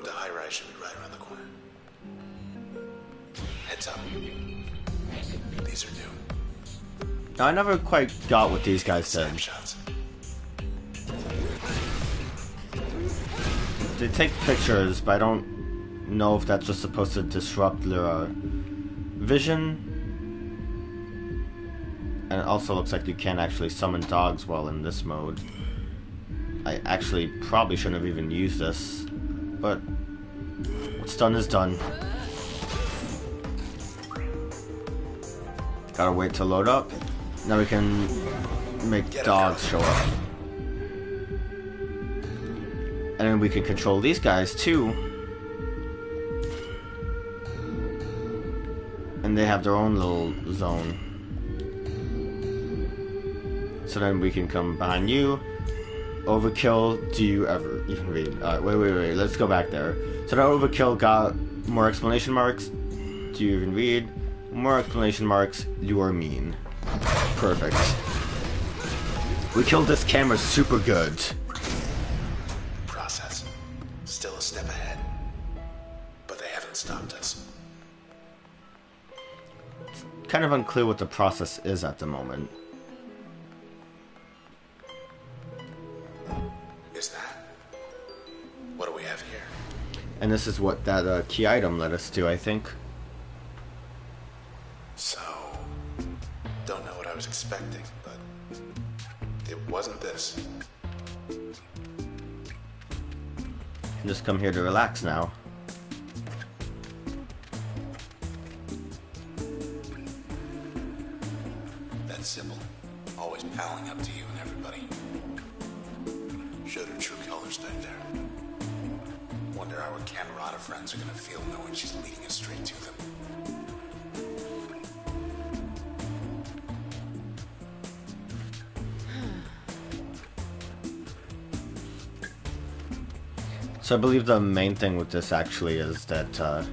to high rise should be right around the corner. Heads up. These are new. Now, I never quite got what these guys said. Snapshots. They take pictures, but I don't know if that's just supposed to disrupt their vision. And it also looks like you can actually summon dogs while in this mode. I actually probably shouldn't have even used this, but what's done is done. Gotta wait to load up. Now we can make dogs show up. And then we can control these guys too. And they have their own little zone. So then we can come behind you. Overkill, do you ever even read? Alright, wait, let's go back there. So that Overkill got more exclamation marks. Do you even read? More exclamation marks, you are mean. Perfect. We killed this camera super good. Process. Still a step ahead. But they haven't stopped us. Kind of unclear what the process is at the moment. Is that? What do we have here? And this is what that key item led us to, I think. So, don't know what I was expecting, but it wasn't this. Can just come here to relax now. That symbol, always palling up to you and everybody. Showed her true colors back there. Wonder how her Camerata friends are gonna feel knowing she's leading us straight to them. So I believe the main thing with this actually is that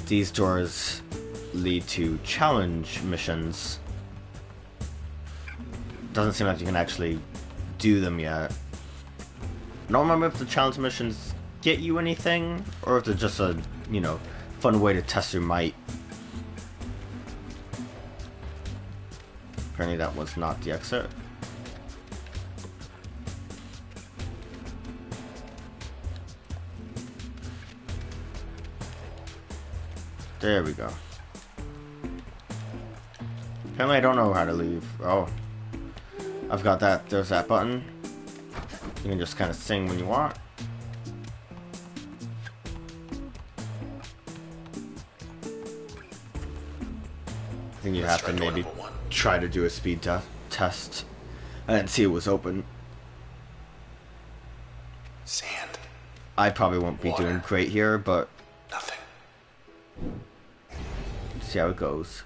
these doors lead to challenge missions. Doesn't seem like you can actually do them yet. I don't remember if the challenge missions get you anything, or if they're just a, you know, fun way to test your might. Apparently that was not the exit. There we go. Apparently I don't know how to leave. Oh. I've got that. There's that button. You can just kind of sing when you want. I think you have to maybe try to do a speed test. I didn't see it was open. Sand. I probably won't be doing great here, but Nothing. see how it goes.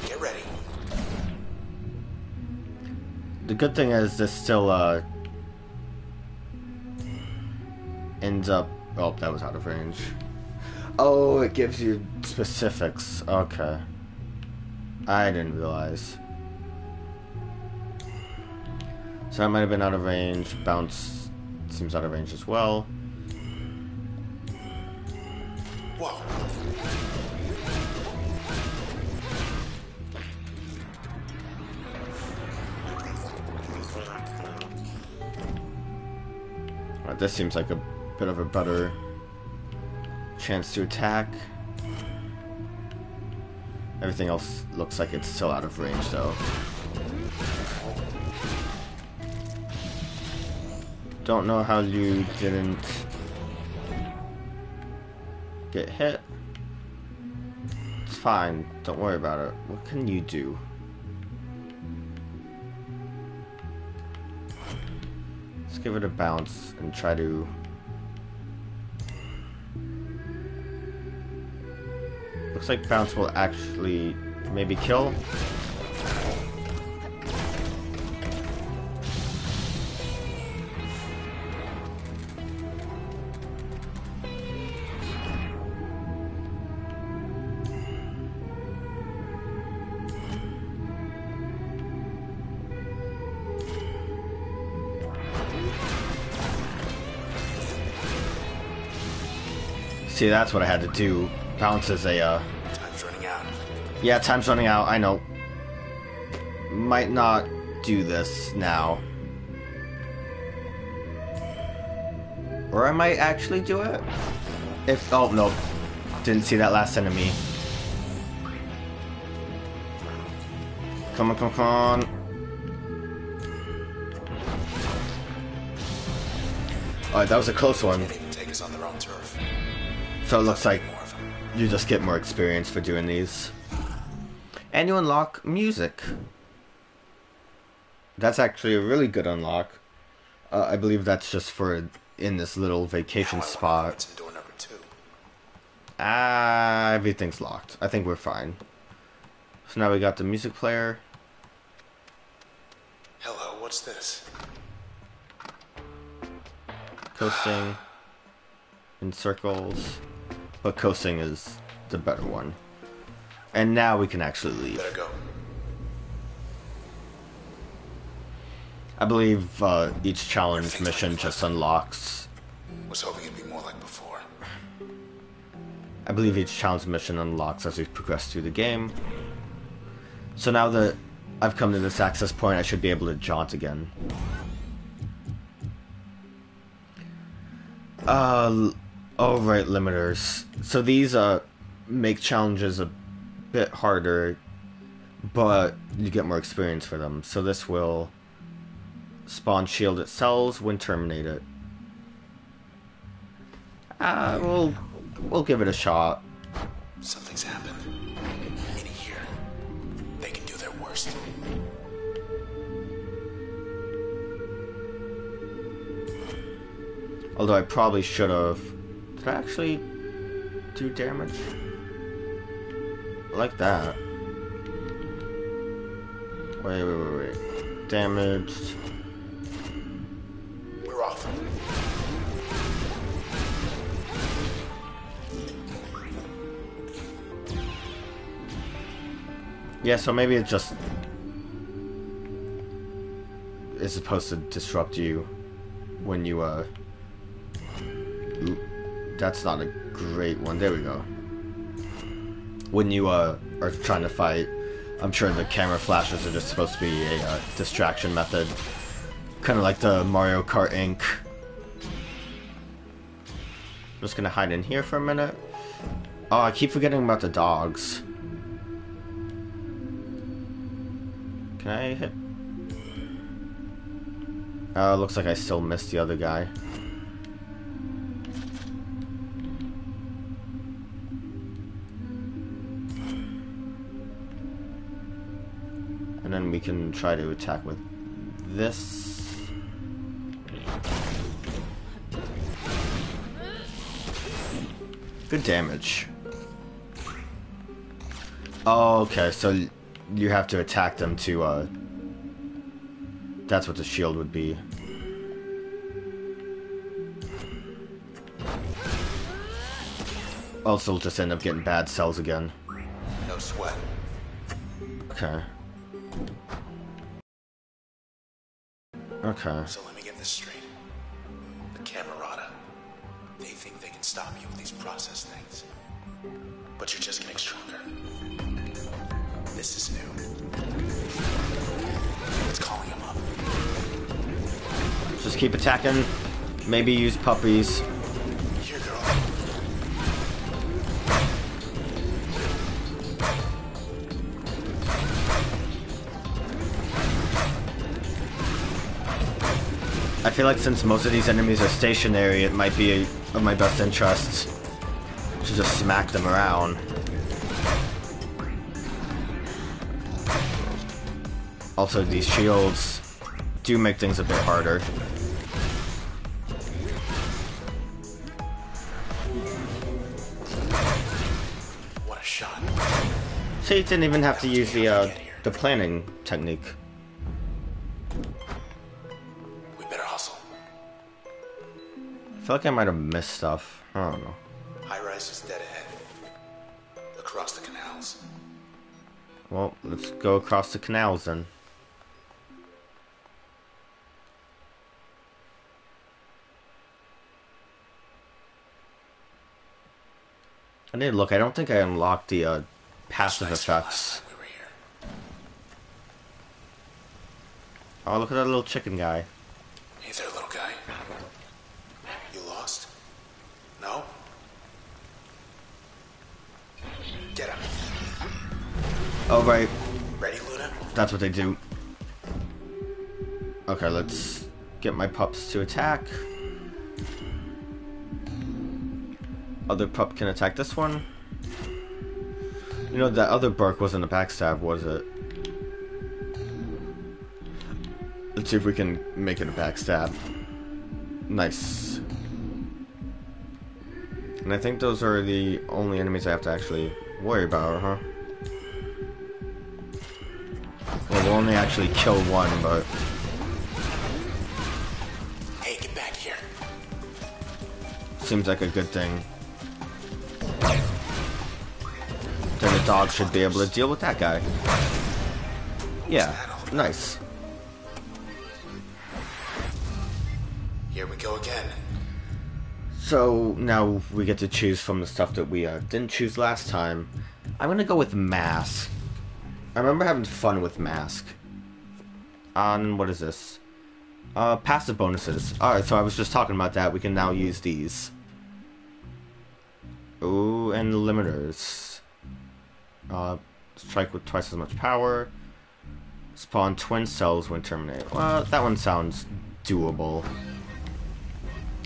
Get ready. The good thing is this still ends up... Oh, that was out of range. Oh, it gives you specifics. Okay. I didn't realize. So that might have been out of range. Bounce seems out of range as well. Whoa. Alright, this seems like a bit of a better chance to attack. Everything else looks like it's still out of range, though. Don't know how you didn't get hit. It's fine. Don't worry about it. What can you do? Let's give it a bounce and try to... Looks like bounce will actually maybe kill. See, that's what I had to do. Bounce is a, Time's running out. Yeah, time's running out, I know. Might not do this now. Or I might actually do it. If, oh, no. Didn't see that last enemy. Come on, come on. Alright, that was a close one. Can't even take us on their own turf. So it looks like More of them. you just get more experience for doing these. And you unlock music. That's actually a really good unlock. I believe that's just for in this little vacation Now I wonder spot. what's in door number 2. Everything's locked. I think we're fine. So now we got the music player. Hello, what's this? Coasting. In circles. But coasting is the better one. And now we can actually leave. Better go. I believe each challenge mission just unlocks. Was hoping it'd be more like before. I believe each challenge mission unlocks as we progress through the game. So now that I've come to this access point, I should be able to jaunt again. Oh right, limiters. So these make challenges a bit harder, but you get more experience for them. So this will spawn shield it sells when terminated. We'll give it a shot. Something's happened. In here. They can do their worst. Although I probably should have. Did I actually do damage? I like that. Wait. Damaged. We're off. Yeah, so maybe it just is supposed to disrupt you when you Ooh, that's not a great one. There we go. When you are trying to fight, I'm sure the camera flashes are just supposed to be a distraction method, kind of like the Mario Kart Inc. I'm just gonna hide in here for a minute. Oh, I keep forgetting about the dogs. Can I hit? Looks like I still missed the other guy. And then we can try to attack with this. Good damage. Oh, okay, so you have to attack them to, that's what the shield would be. Also, we'll just end up getting bad cells again. No sweat. Okay. Okay. So let me get this straight. The Camerata. They think they can stop you with these process things. But you're just getting stronger. This is new. It's calling them up. Just keep attacking. Maybe use puppies. Here, girl. I feel like since most of these enemies are stationary, it might be of my best interest to just smack them around. Also, these shields do make things a bit harder. What a shot. So you didn't even have to use the planning technique. We better hustle. I feel like I might have missed stuff. I don't know. High rise is dead ahead. Across the canals. Well, let's go across the canals then. I need to look. I don't think I unlocked the passive Nice last effects. time we were here. Oh, look at that little chicken guy. Hey there, little guy. You lost? No? Get him. Oh, right. Ready, Luna? That's what they do. Okay, let's get my pups to attack. Other pup can attack this one. You know, that other bark wasn't a backstab, was it? Let's see if we can make it a backstab. Nice. And I think those are the only enemies I have to actually worry about, huh? Well, we'll only actually kill one, but... Hey, get back here. seems like a good thing. Then the dog should be able to deal with that guy. Yeah, nice. Here we go again. So now we get to choose from the stuff that we didn't choose last time. I'm gonna go with Mask. I remember having fun with Mask. What is this? Passive bonuses. Alright, so I was just talking about that. We can now use these. Ooh, and limiters. Strike with twice as much power. Spawn twin cells when terminated. Well, that one sounds doable.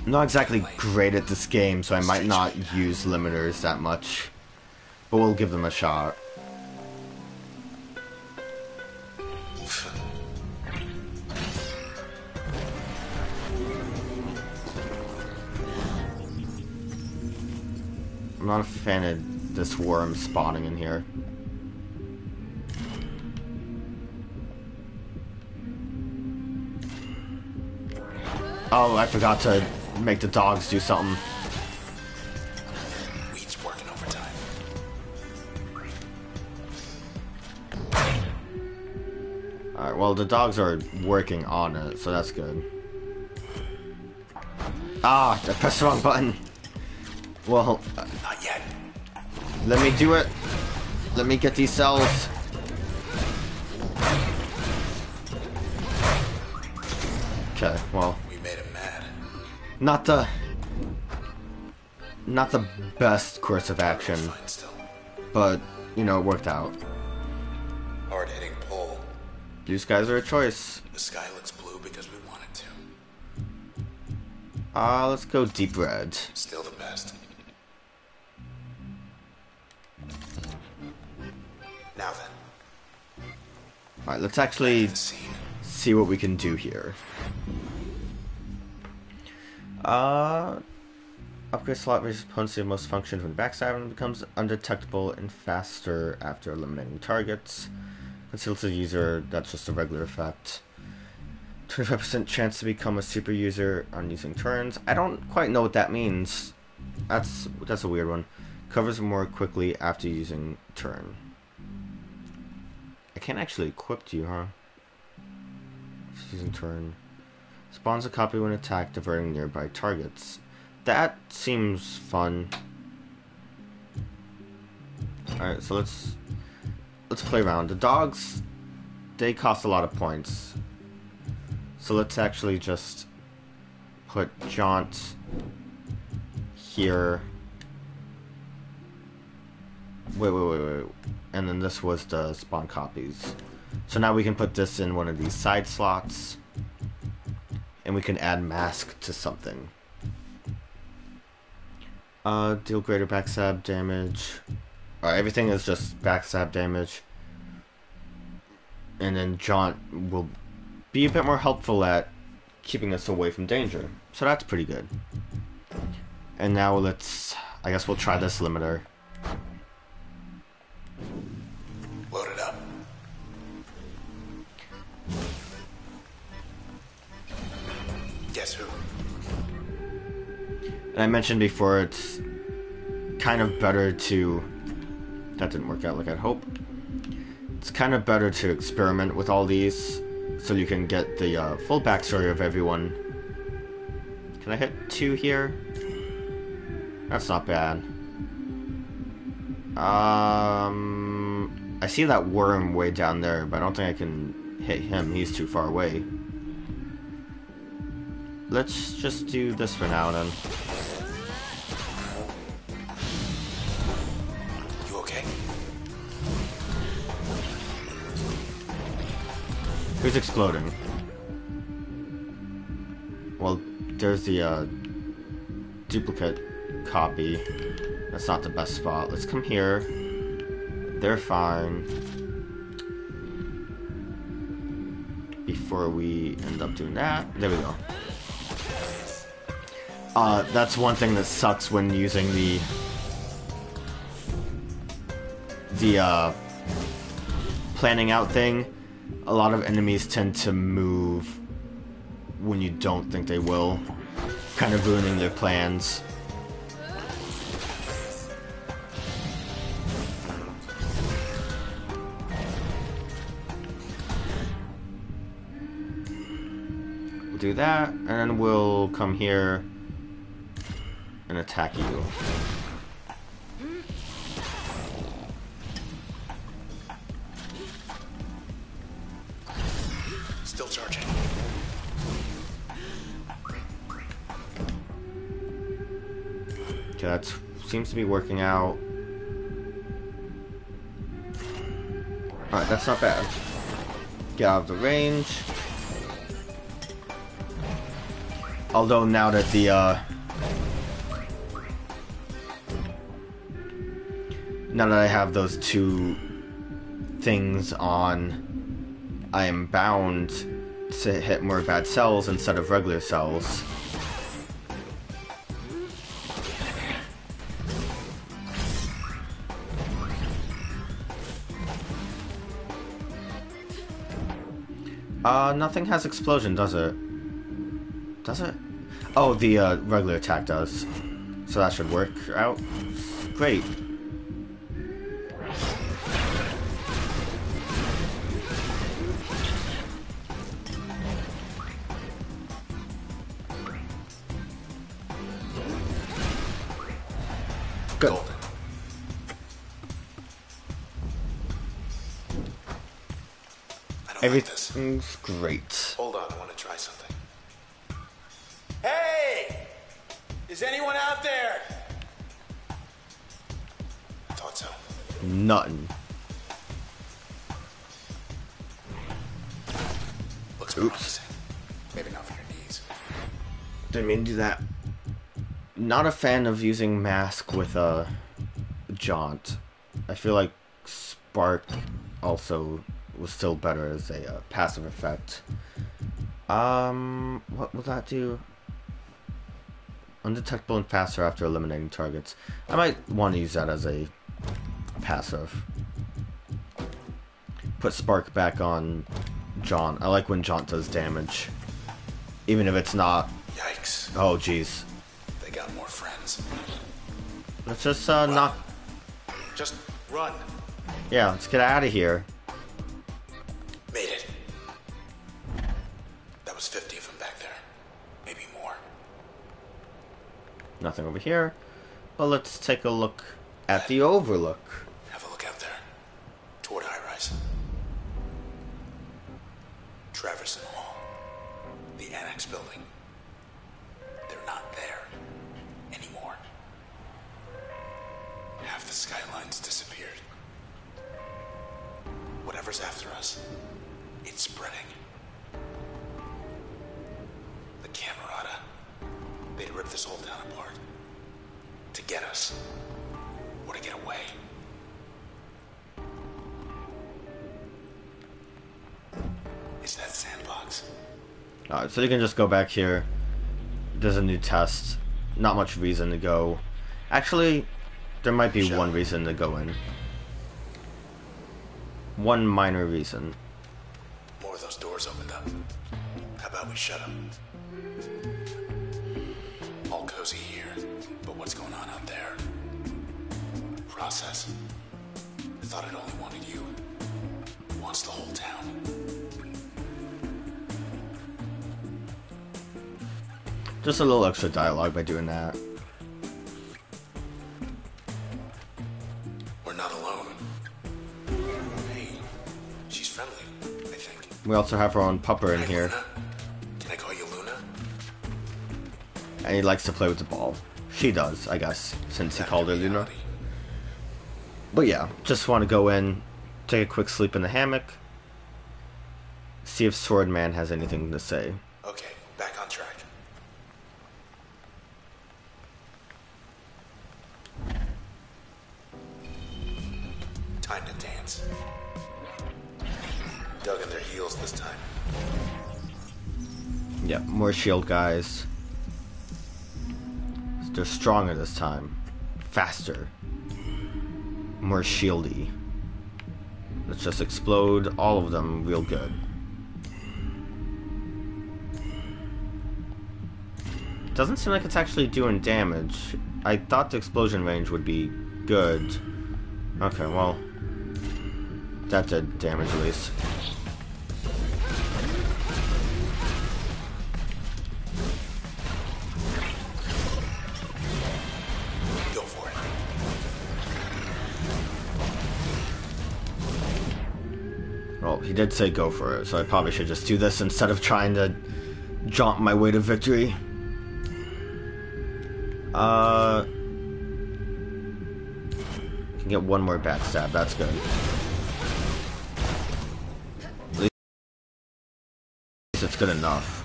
I'm not exactly great at this game, so I might not use limiters that much. But we'll give them a shot. I'm not a fan of this worm spawning in here. Oh, I forgot to make the dogs do something. Weed's working overtime. Alright, well, the dogs are working on it, so that's good. Ah, I pressed the wrong button. Well, Not yet. let me do it. Let me get these cells. Okay, well, We made him mad. not the best course of action, Fine still. but you know, it worked out. Hard hitting pole. Blue skies are a choice. The sky looks blue because we want it to. Let's go deep red. Still the best. Now then, Alright, let's actually the scene. see what we can do here. Upgrade slot raises potency of most functions when backstabbing, becomes undetectable and faster after eliminating targets. Conceals the user, that's just a regular effect. 25% chance to become a super user on using turns. I don't quite know what that means. That's a weird one. Covers more quickly after using turn. I can't actually equip you, huh? Using turn. Spawns a copy when attacked, diverting nearby targets. That seems fun. Alright, so let's play around. The dogs, they cost a lot of points. So let's actually just put Jaunt here. Wait. And then this was the spawn copies. So now we can put this in one of these side slots. And we can add Mask to something. Deal greater backstab damage. Everything is just backstab damage. And then Jaunt will be a bit more helpful at keeping us away from danger. So that's pretty good. And now I guess we'll try this limiter. Load it up. Guess who? And I mentioned before, it's kind of better to... That didn't work out like I'd hoped. It's kind of better to experiment with all these, so you can get the full backstory of everyone. Can I hit 2 here? That's not bad. I see that worm way down there, but I don't think I can hit him. He's too far away. Let's just do this for now, then. You okay? Who's exploding? Well, there's the duplicate copy. That's not the best spot. Let's come here. They're fine. Before we end up doing that. There we go. That's one thing that sucks when using the planning out thing. A lot of enemies tend to move when you don't think they will, kind of ruining their plans. We'll do that, and then we'll come here and attack you. Still charging. Okay, that seems to be working out. Alright, that's not bad. Get out of the range. Although now that now that I have those two things on, I am bound to hit more bad cells instead of regular cells. Nothing has explosion, does it? Does it? Oh, the regular attack does. So that should work out. Great. Good. Golden. I don't like this. Everything's great. Hold on, I want to try something. Hey! Is anyone out there? I thought so. Nothing. Looks Oops. promising. Maybe not for your knees. Didn't mean to do that. Not a fan of using mask with Jaunt. I feel like Spark also was still better as a passive effect. What will that do? Undetectable and faster after eliminating targets. I might want to use that as a passive. Put Spark back on Jaunt. I like when Jaunt does damage. Even if it's not... Yikes. Oh, jeez. They got more friends. Let's just knock... Just run. Yeah, let's get out of here. Made it. That was 50 of them back there. Maybe more. Nothing over here. But let's take a look at the overlook. Have a look out there. Toward high-rise. Traverson Hall. The annex building. They're not there anymore. Half the skyline's disappeared. Whatever's after us, it's spreading. The Camerata. They'd rip this whole town apart. To get us. Or to get away. Is that sandbox? Alright, so you can just go back here. There's a new test. Not much reason to go. Actually, there might be one reason to go in. One minor reason. More of those doors opened up. How about we shut them? All cozy here, but what's going on out there? Process. I thought it only wanted you. It wants the whole town. Just a little extra dialogue by doing that. We also have our own pupper in Hi, here. Luna. Can I call you Luna? And he likes to play with the ball. She does, I guess, since he called her Luna. But yeah, just want to go in, take a quick sleep in the hammock, see if Swordman has anything to say. Okay, back on track. Time to dance. Dug in their heels this time. Yep, more shield guys. They're stronger this time. Faster. More shieldy. Let's just explode all of them real good. Doesn't seem like it's actually doing damage. I thought the explosion range would be good. Okay, well, that did damage at least. Go for it. Well, he did say go for it, so I probably should just do this instead of trying to jaunt my way to victory. Can get one more backstab, that's good. At least it's good enough.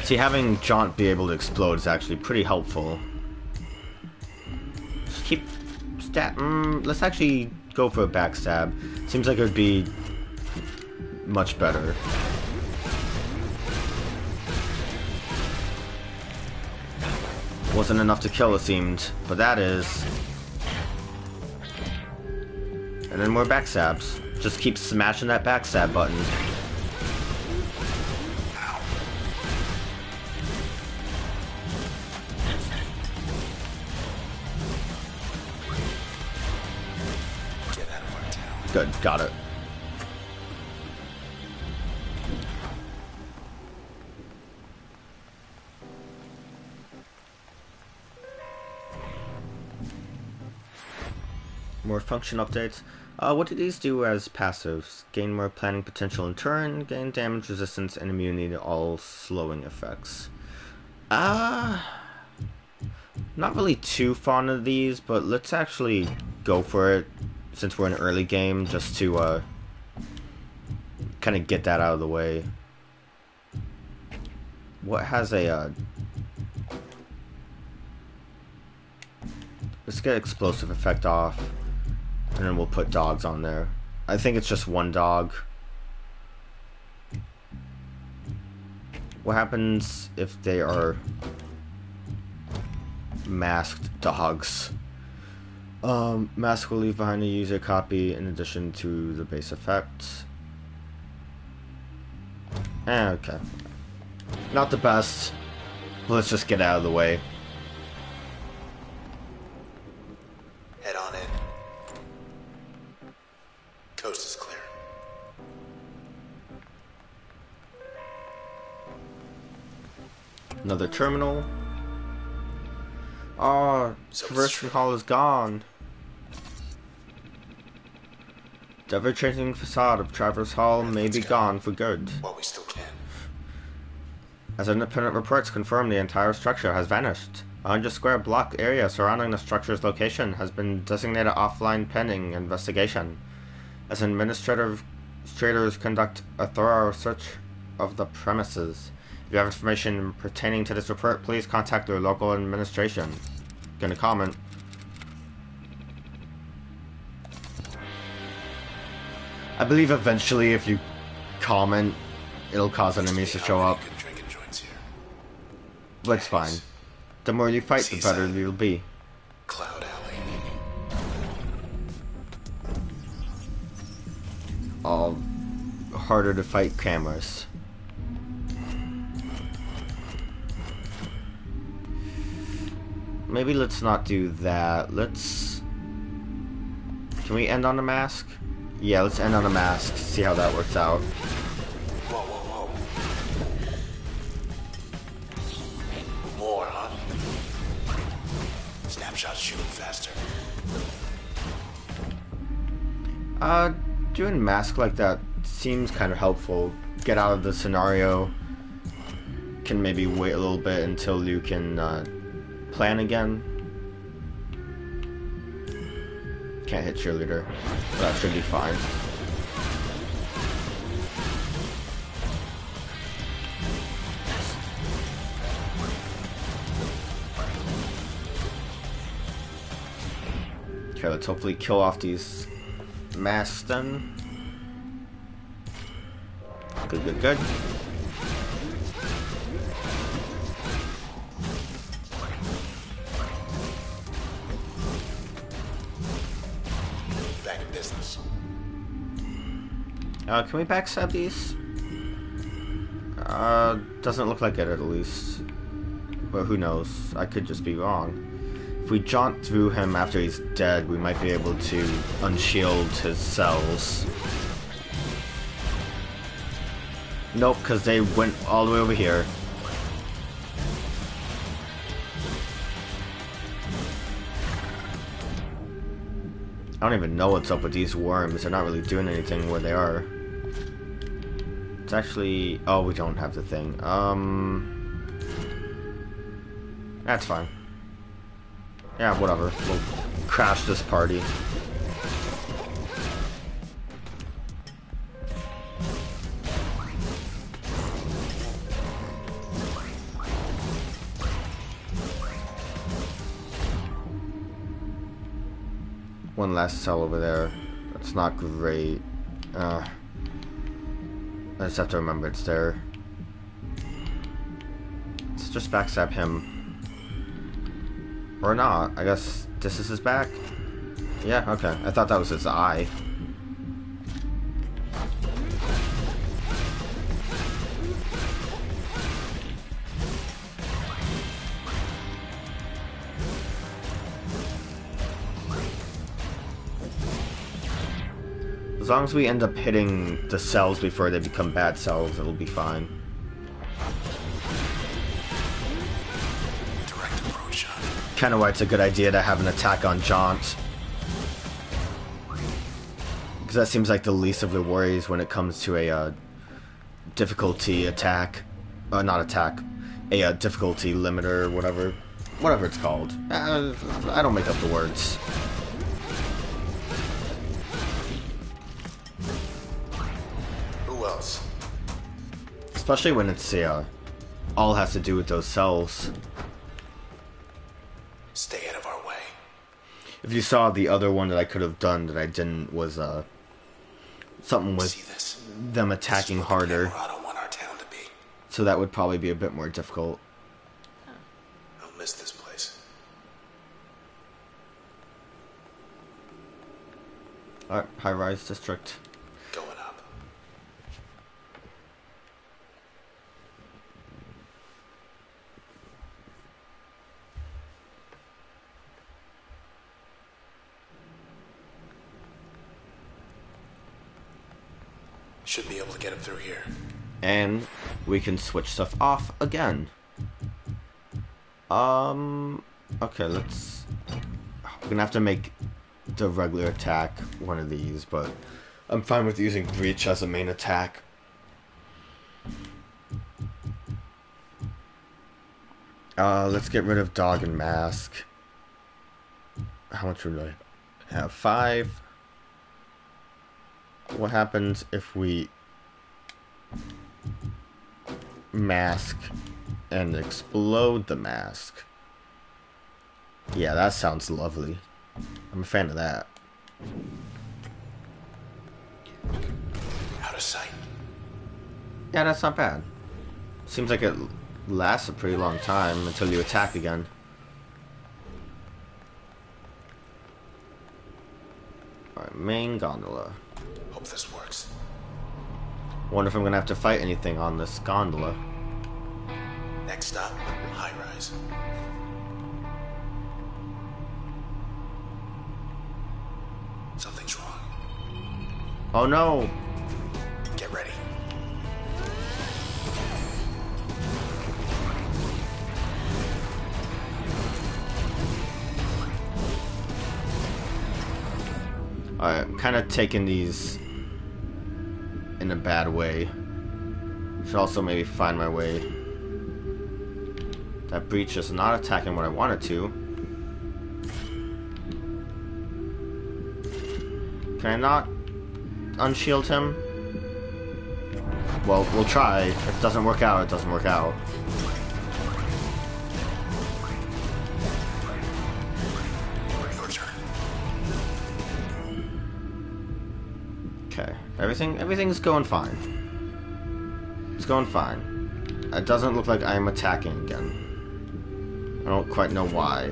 See, having Jaunt be able to explode is actually pretty helpful. Just keep let's actually go for a backstab. Seems like it would be much better. Wasn't enough to kill, it seemed, but that is. And then more backstabs. Just keep smashing that backstab button. Get out of our town. Good, got it. More function updates. What do these do as passives? Gain more planning potential in turn, gain damage resistance and immunity to all slowing effects. Not really too fond of these, but let's actually go for it since we're in early game, just to kind of get that out of the way. What has a let's get explosive effect off. And then we'll put dogs on there. I think it's just one dog. What happens if they are masked dogs? Mask will leave behind a user copy in addition to the base effect. Okay. Not the best. Let's just get out of the way. Head on in. Coast is clear. Another terminal. Oh, Traverse Hall is gone. The ever-changing facade of Traverse Hall may be gone for good. While we still can. As independent reports confirm, the entire structure has vanished. A 100 square block area surrounding the structure's location has been designated offline pending investigation. As administrators conduct a thorough search of the premises. If you have information pertaining to this report, please contact your local administration. Gonna comment. I believe eventually if you comment, it'll cause enemies to show up. But it's fine. The more you fight, the better you'll be. Cloud Alley. All harder to fight cameras. Maybe let's not do that. Let's... Can we end on a mask? Yeah, let's end on a mask. See how that works out. Whoa, whoa, whoa. More, huh? Snapshots shoot faster. Doing mask like that seems kind of helpful. Get out of the scenario. Can maybe wait a little bit until you can plan again. Can't hit cheerleader, but that should be fine. Okay, let's hopefully kill off these masks then. Good, good, good. Back in business. Can we backstab these? Doesn't look like it at least. But who knows? I could just be wrong. If we jaunt through him after he's dead, we might be able to unshield his cells. Nope, because they went all the way over here. I don't even know what's up with these worms. They're not really doing anything where they are. It's actually... Oh, we don't have the thing. That's fine. Yeah, whatever. We'll crash this party. One last cell over there. That's not great. I just have to remember it's there. Let's just backstab him. Or not. I guess this is his back? Yeah, okay. I thought that was his eye. As long as we end up hitting the cells before they become bad cells, it'll be fine. Kinda why it's a good idea to have an attack on Jaunt. Because that seems like the least of the worries when it comes to a difficulty attack. Not attack. A difficulty limiter, whatever. Whatever it's called. I don't make up the words. Who else? Especially when it's all has to do with those cells. Stay out of our way. If you saw the other one that I could have done that I didn't was something with them attacking harder. I don't want our town to be. So that would probably be a bit more difficult. I'll miss this place. Alright, high-rise district. Going up. Should be able to get him through here. And we can switch stuff off again. Okay, let's... We're gonna have to make the regular attack one of these, but I'm fine with using Breach as a main attack. Let's get rid of Dog and Mask. How much would I have? 5. What happens if we mask and explode the mask? Yeah, that sounds lovely. I'm a fan of that. Out of sight. Yeah, that's not bad. Seems like it lasts a pretty long time until you attack again. Alright, main gondola. Hope this works. Wonder if I'm gonna have to fight anything on this gondola. Next stop, high rise. Something's wrong. Oh no! Get ready. kind of taking these in a bad way. Should also maybe find my way. That breach is not attacking what I wanted to. Can I not unshield him? Well, we'll try. If it doesn't work out, it doesn't work out. Your turn. Okay. Everything's going fine. It's going fine. It doesn't look like I'm attacking again. I don't quite know why.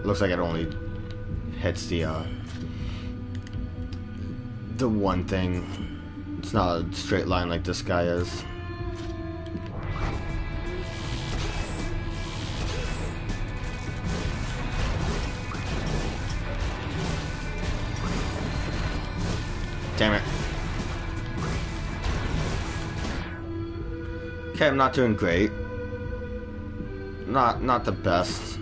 Looks like it only hits the one thing. It's not a straight line like this guy is. Damn it. Okay, I'm not doing great. Not the best.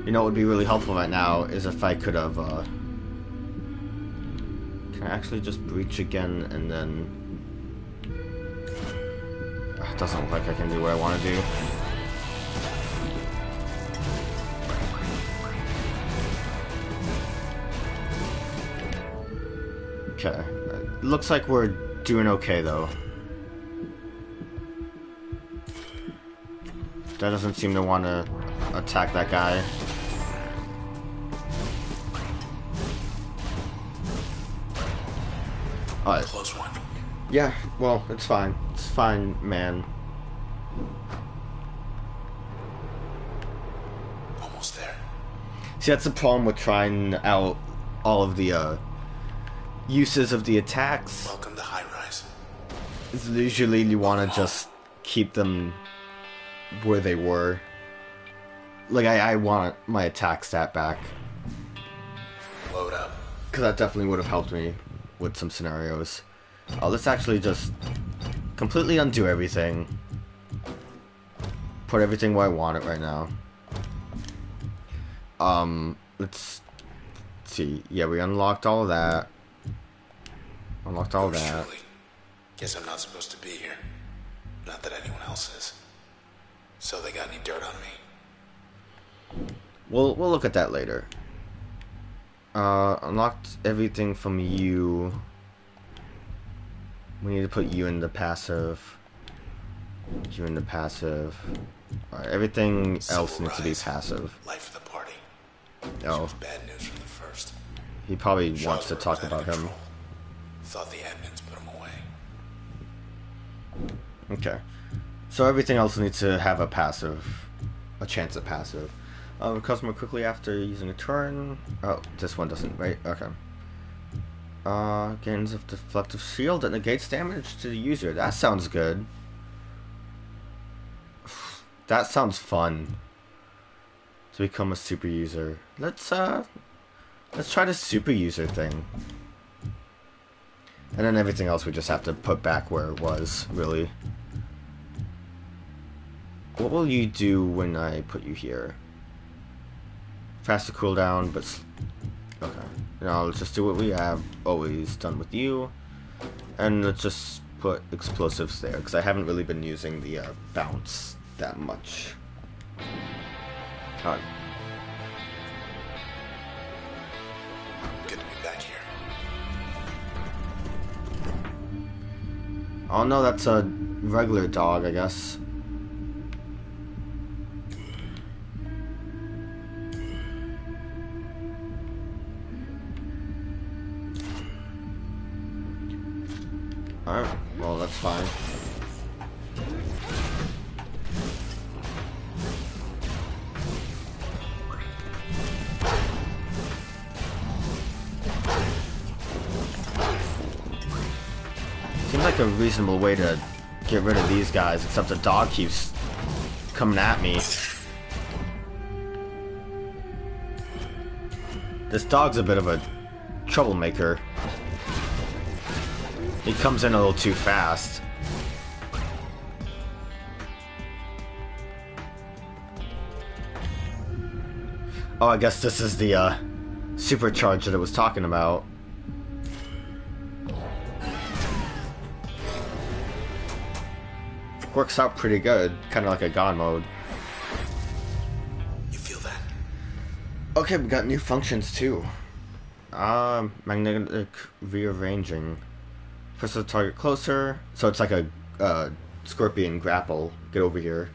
You know what would be really helpful right now is if I could have, can I actually just breach again and then... It doesn't look like I can do what I want to do. Okay. Looks like we're doing okay, though. That doesn't seem to want to attack that guy. Alright. Close one. Yeah, well, it's fine. It's fine, man. Almost there. See, that's the problem with trying out all of the uses of the attacks. Welcome to High Rise. Is usually you want to just keep them where they were. Like, I want my attack stat back. Load up. Because that definitely would have helped me with some scenarios. Let's actually just completely undo everything. Put everything where I want it right now. Let's see. Yeah, we unlocked all of that. Unlocked all of that. Surely. Guess I'm not supposed to be here. Not that anyone else is. So they got any dirt on me? We'll look at that later. Unlocked everything from you. We need to put you in the passive. You in the passive. Alright, everything else needs to be passive. Life of the party. Oh. Was bad news from the first. He probably wants to Shaws talk were about him. control. Thought the admins put him away. Okay. So everything else needs to have a chance at passive. Recovers more quickly after using a turn. Oh, this one doesn't, right? Okay. Gains of deflective shield that negates damage to the user. That sounds good. That sounds fun. To become a super user. Let's try the super user thing. And then everything else we just have to put back where it was, really. What will you do when I put you here? Faster cooldown, but... Okay. Now let's just do what we have always done with you. And let's just put explosives there, because I haven't really been using the bounce that much. Alright. Good to be back here. Oh no, that's a regular dog, I guess. Alright, well that's fine. Seems like a reasonable way to get rid of these guys, except the dog keeps coming at me. This dog's a bit of a troublemaker. He comes in a little too fast. Oh, I guess this is the supercharge that it was talking about. Works out pretty good, kind of like a God mode. You feel that? Okay, we got new functions too. Magnetic rearranging. Press the target closer, so it's like a scorpion grapple. Get over here.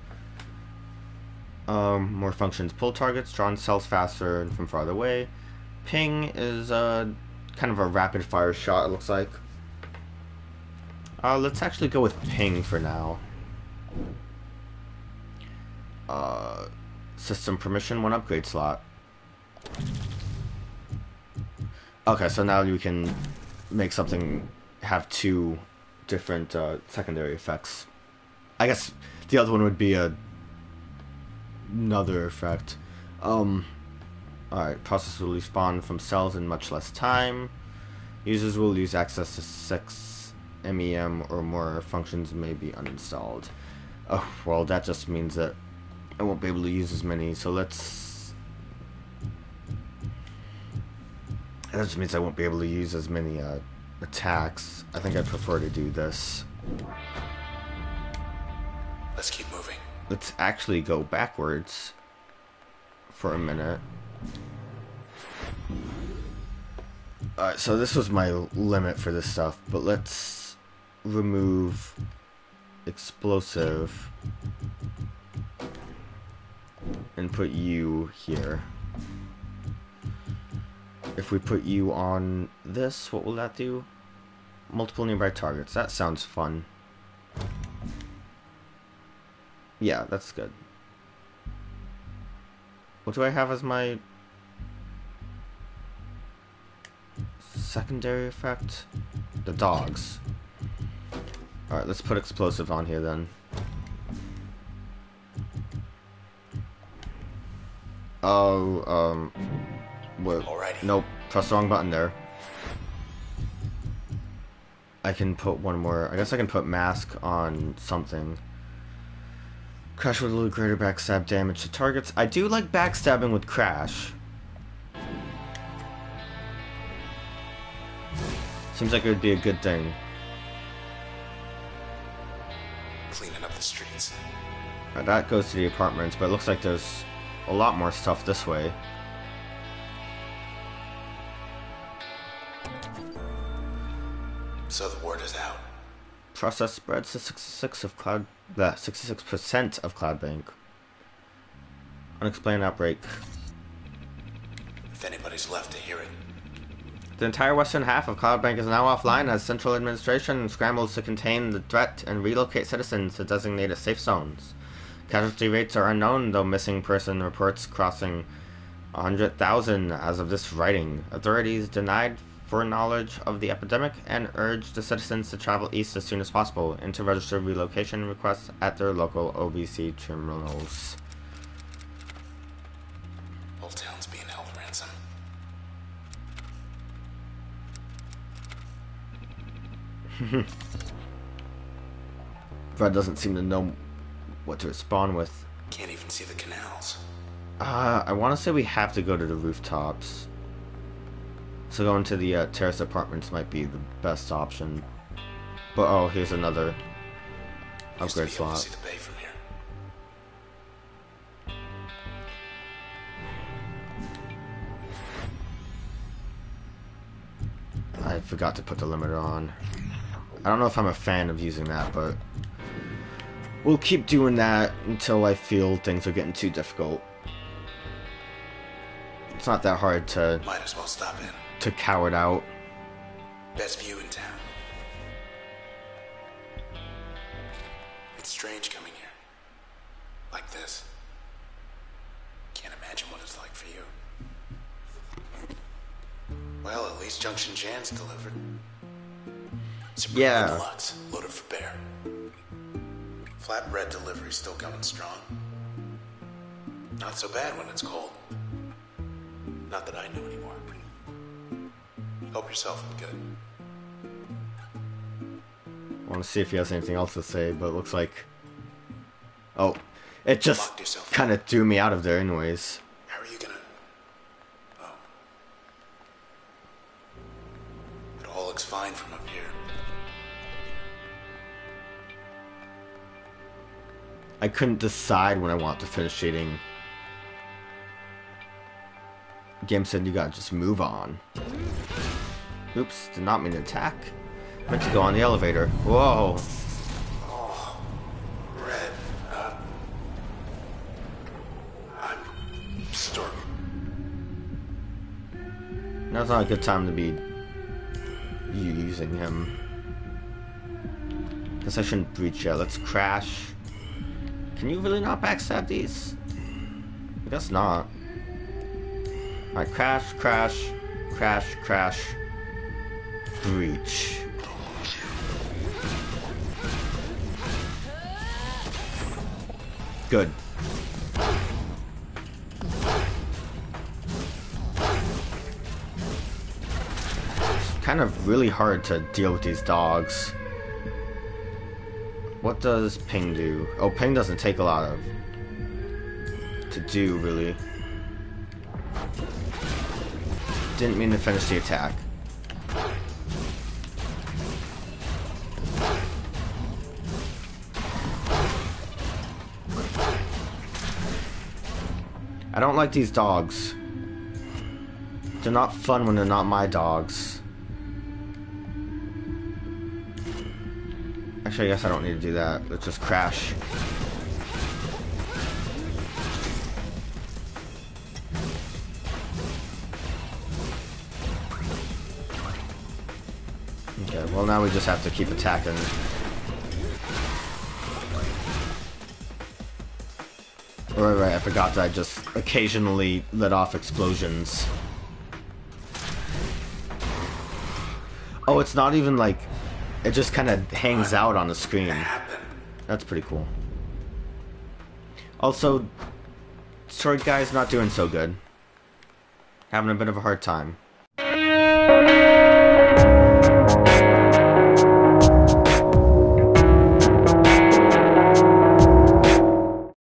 More functions. Pull targets, drawn cells faster and from farther away. Ping is kind of a rapid fire shot, it looks like. Let's actually go with ping for now. System permission, 1 upgrade slot. Okay, so now we can make something have 2 different secondary effects. I guess the other one would be another effect. Alright, process will respawn from cells in much less time. Users will lose access to 6 MEM or more functions may be uninstalled. Oh, well, that just means that I won't be able to use as many, so let's... That just means I won't be able to use as many attacks. I think I'd prefer to do this. Let's keep moving. Let's actually go backwards for a minute. Alright, so this was my limit for this stuff, but let's remove explosive and put you here. If we put you on this, what will that do? Multiple nearby targets. That sounds fun. Yeah, that's good. What do I have as my secondary effect? The dogs. Alright, let's put explosive on here then. Oh, what? Alrighty. Nope, press the wrong button there. I can put one more. I guess I can put mask on something. Crash with a little greater backstab damage to targets. I do like backstabbing with Crash. Seems like it would be a good thing. Cleaning up the streets. Alright, that goes to the apartments, but it looks like there's a lot more stuff this way. So the word is out. Process spreads to 66% of Cloud Bank. Unexplained outbreak. If anybody's left to hear it. The entire western half of Cloud Bank is now offline as central administration scrambles to contain the threat and relocate citizens to designated safe zones. Casualty rates are unknown, though missing person reports crossing 100,000 as of this writing. Authorities denied foreknowledge of the epidemic and urged the citizens to travel east as soon as possible and to register relocation requests at their local OBC terminals. Whole town's being held ransom. Fred doesn't seem to know what to respond with. Can't even see the canals. I want to say we have to go to the rooftops. So going to the terrace apartments might be the best option. But oh, here's another upgrade slot. See the bay from here. I forgot to put the limiter on. I don't know if I'm a fan of using that, but we'll keep doing that until I feel things are getting too difficult. It's not that hard to Might as well stop in. cow it out. Best view in town. It's strange coming here. Like this. Can't imagine what it's like for you. Well, at least Junction Jan's delivered. Supreme Yeah. Deluxe, loaded for bear. Flatbread delivery still going strong. Not so bad when it's cold. Not that I know anymore. Help yourself and good. I want to see if he has anything else to say, but it looks like... Oh, it just Locked yourself kind of threw me out of there anyways. How are you gonna... looks fine from up here. I couldn't decide when I want to finish shading. Game said you gotta just move on. Oops, did not mean to attack. Meant to go on the elevator. Whoa. Oh, Red, I'm starting. Now's not a good time to be using him. Guess I shouldn't breach yet. Let's crash. Can you really not backstab these? I guess not. Alright, crash, crash, crash, crash. Breach. Good. It's kind of really hard to deal with these dogs. What does ping do? Oh, ping doesn't take a lot of to do, really. Didn't mean to finish the attack. I don't like these dogs. They're not fun when they're not my dogs. Actually, I guess I don't need to do that. Let's just crash. Okay, well now we just have to keep attacking. Right, I forgot that I just occasionally let off explosions. Oh, it's not even like... It just kind of hangs out on the screen. That's pretty cool. Also, Sword Guy's not doing so good. Having a bit of a hard time.